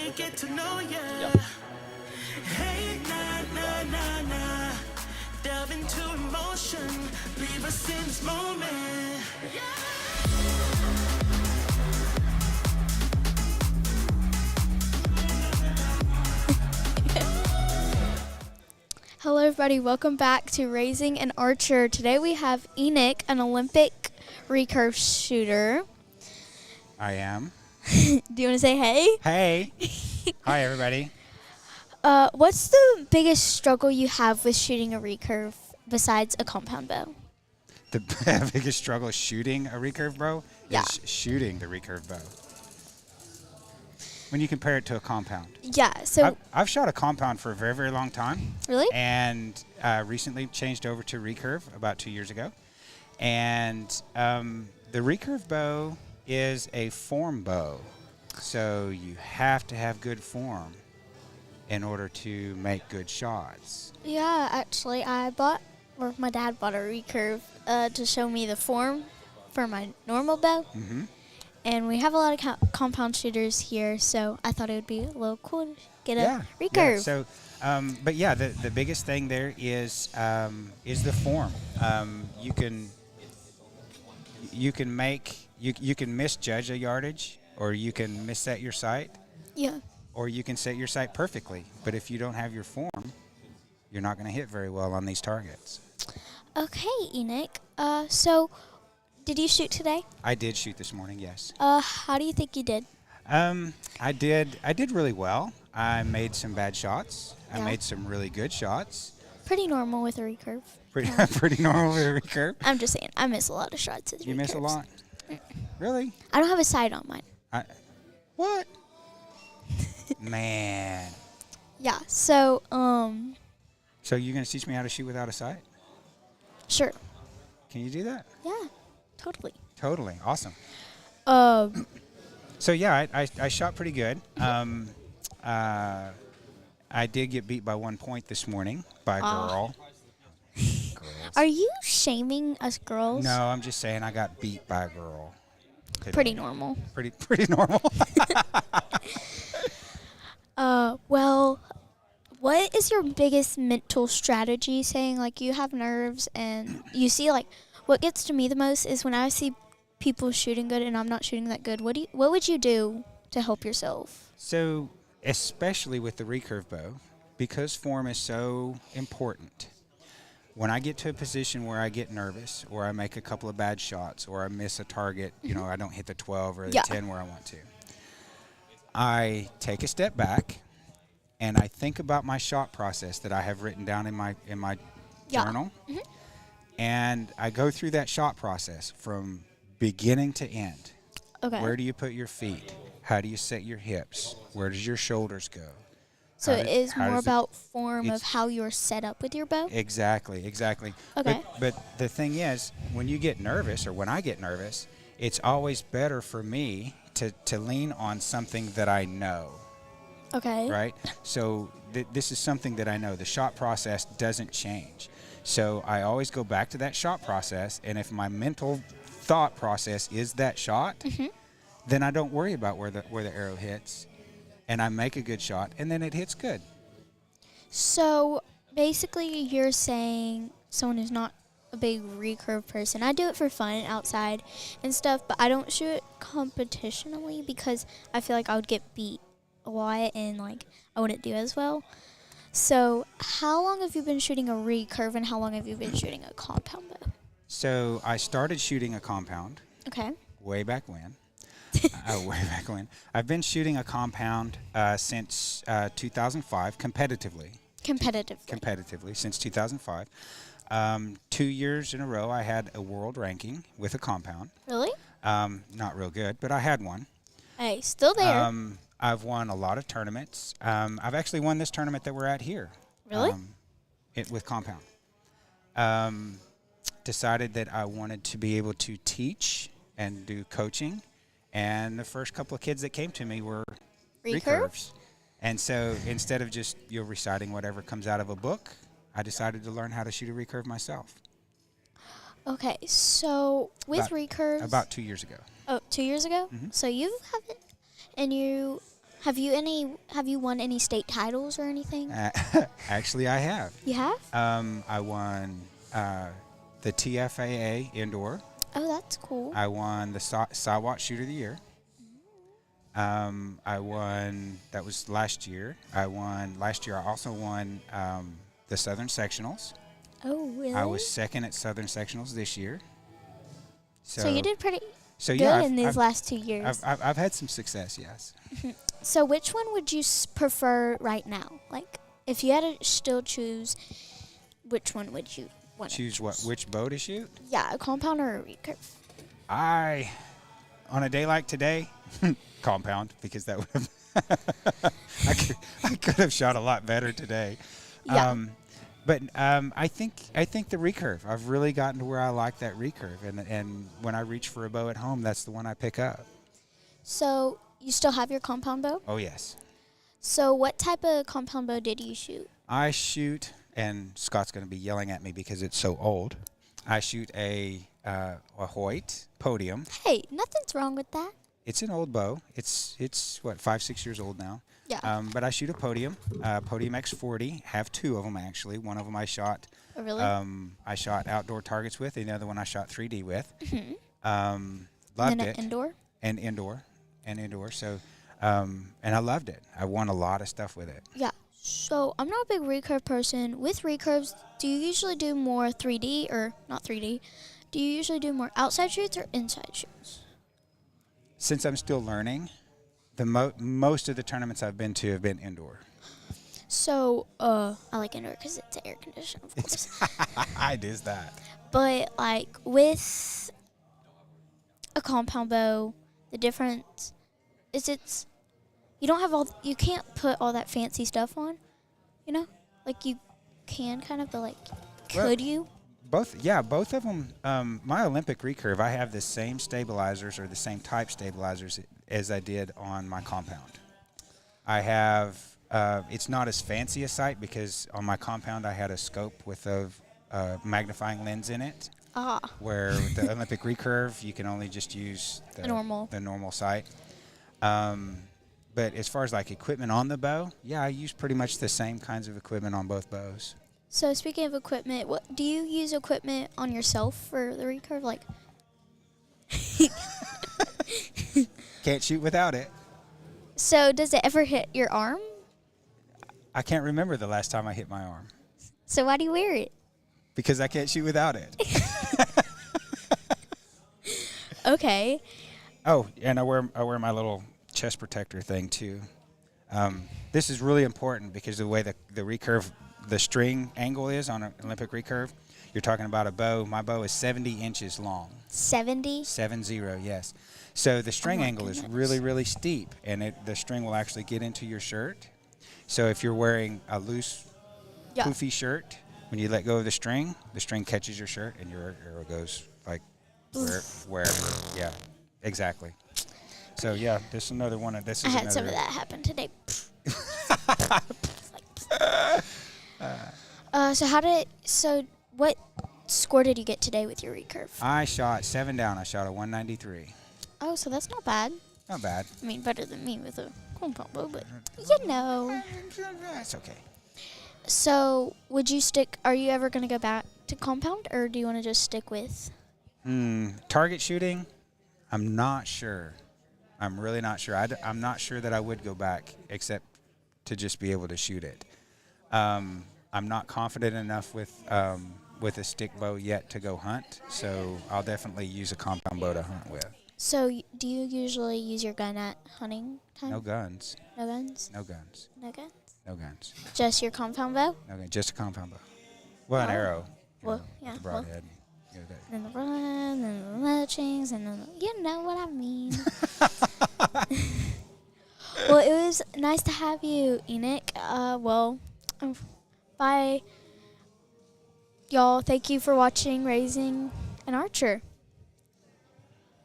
really get to know ya. Yep. Hey, nah. Delve into emotion. Leave us in this moment. Hello everybody, welcome back to Raising an Archer. Today we have Enoch, an Olympic recurve shooter. I am. Do you want to say hey? Hey. Hi, everybody. What's the biggest struggle you have with shooting a recurve besides a compound bow? The biggest struggle shooting a recurve bow Yeah. is shooting the recurve bow. When you compare it to a compound. Yeah, so... I've shot a compound for a very, very long time. Really? And recently changed over to recurve about 2 years ago. And the recurve bow is a form bow. So you have to have good form in order to make good shots. Yeah, actually, my dad bought a recurve to show me the form for my normal bow. Mm-hmm. And we have a lot of compound shooters here, so I thought it would be a little cool to get a recurve. Yeah. So, but yeah, the biggest thing there is the form. You can misjudge a yardage, or you can misset your sight. Yeah. Or you can set your sight perfectly. But if you don't have your form, you're not going to hit very well on these targets. Okay, Enoch. So, did you shoot today? I did shoot this morning, yes. How do you think you did? I did really well. I made some bad shots. Yeah. I made some really good shots. Pretty normal with a recurve. Pretty normal with a recurve. I'm just saying, I miss a lot of shots with recurves. You miss a lot? Really? I don't have a sight on mine. What? Man. Yeah, so, So you're going to teach me how to shoot without a sight? sure. Can you do that? Yeah, totally. Totally. Awesome. So yeah, I shot pretty good. I did get beat by 1 point this morning by a girl. Are you shaming us girls? No, I'm just saying I got beat by a girl today. Pretty normal. Pretty normal. Well, what is your biggest mental strategy? Saying, like, you have nerves and you see, like, what gets to me the most is when I see people shooting good and I'm not shooting that good. What would you do to help yourself? So, especially with the recurve bow, because form is so important, when I get to a position where I get nervous or I make a couple of bad shots or I miss a target, I don't hit the 12 or the 10 where I want to, I take a step back and I think about my shot process that I have written down in my journal. Mm-hmm. And I go through that shot process from beginning to end. Okay. Where do you put your feet? How do you set your hips? Where does your shoulders go? So it is more about form of how you're set up with your bow? Exactly. Okay. But the thing is, when you get nervous, or when I get nervous, it's always better for me to lean on something that I know. Okay. Right? So this is something that I know. The shot process doesn't change. So I always go back to that shot process, and if my mental thought process is that shot, then I don't worry about where the arrow hits, and I make a good shot, and then it hits good. So basically you're saying someone who's not a big recurve person. I do it for fun outside and stuff, but I don't shoot it competitionally because I feel like I would get beat a lot and like I wouldn't do as well. So how long have you been shooting a recurve and how long have you been shooting a compound bow? So I started shooting a compound. Okay. Way back when. I've been shooting a compound since 2005 competitively. Competitively since 2005. 2 years in a row I had a world ranking with a compound. Really? Not real good, but I had one. Hey, still there. I've won a lot of tournaments. I've actually won this tournament that we're at here. Really? With compound. Decided that I wanted to be able to teach and do coaching. And the first couple of kids that came to me were recurves. And so instead of just reciting whatever comes out of a book, I decided to learn how to shoot a recurve myself. Okay, so with recurves... About 2 years ago. Oh, 2 years ago? Mm-hmm. So you haven't... And you Have you won any state titles or anything? Actually, I have. You have? I won the TFAA indoor. Oh, that's cool. I won the Southwest Shooter of the Year. I won, that was last year. Last year I also won the Southern Sectionals. Oh, really? I was second at Southern Sectionals this year. So you did pretty good yeah, in these last 2 years. I've had some success, yes. So which one would you prefer right now? Like, if you had to still choose, which one would you want to choose? Which bow to shoot? Yeah, a compound or a recurve? On a day like today, compound, because that would have I could have shot a lot better today. Yeah. But I think the recurve. I've really gotten to where I like that recurve, and when I reach for a bow at home, that's the one I pick up. So you still have your compound bow? Oh yes. So what type of compound bow did you shoot? I shoot, and Scott's going to be yelling at me because it's so old. I shoot a Hoyt Podium. Hey, nothing's wrong with that. It's an old bow. It's what, 5-6 years old now. Yeah. But I shoot a Podium, Podium X40. Have two of them actually. One of them I shot. Oh, really? I shot outdoor targets with. And the other one I shot 3D with. Mm-hmm. Loved and then it. Indoor. And indoor. So, and I loved it. I won a lot of stuff with it. Yeah. So I'm not a big recurve person. With recurves, do you usually do more 3D or not 3D? Do you usually do more outside shoots or inside shoots? Since I'm still learning, most of the tournaments I've been to have been indoor. So, I like indoor because it's air conditioned, of course. It is that. But, like, with a compound bow, the difference is you don't have you can't put all that fancy stuff on, you know? Like, you can kind of, but, like, could you? Both of them. My Olympic recurve, I have the same stabilizers or the same type stabilizers as I did on my compound. I have, it's not as fancy a sight because on my compound I had a scope with a magnifying lens in it. Ah. Where with the Olympic recurve, you can only just use the normal sight. But as far as like equipment on the bow, yeah, I use pretty much the same kinds of equipment on both bows. So speaking of equipment, what do you use equipment on yourself for the recurve? Like, can't shoot without it. So does it ever hit your arm? I can't remember the last time I hit my arm. So why do you wear it? Because I can't shoot without it. Okay. Oh, and I wear my little chest protector thing too. This is really important because the way the recurve, the string angle is on an Olympic recurve, you're talking about a bow. My bow is 70 inches long. 70? 70, yes. So the string angle is really, really steep, and the string will actually get into your shirt. So if you're wearing a loose, poofy shirt, when you let go of the string catches your shirt, and your arrow goes like wherever. Yeah, exactly. So yeah, this is another one. I had some of that happen today. So what score did you get today with your recurve? I shot 7 down. I shot a 193. Oh, so that's not bad. Not bad. I mean, better than me with a compound bow, but you know. It's okay. So are you ever going to go back to compound, or do you want to just stick with? Target shooting, I'm not sure. I'm really not sure. I'm not sure that I would go back except to just be able to shoot it. I'm not confident enough with a stick bow yet to go hunt, so I'll definitely use a compound bow to hunt with. So do you usually use your gun at hunting time? No guns. No guns? No guns. No guns? No guns. Just your compound bow? Okay, just a compound bow. Well, an arrow. Well, yeah. The broadhead. And the run, and the lynchings, and then you know what I mean. Well, it was nice to have you, Enoch. Bye, y'all. Thank you for watching Raising an Archer.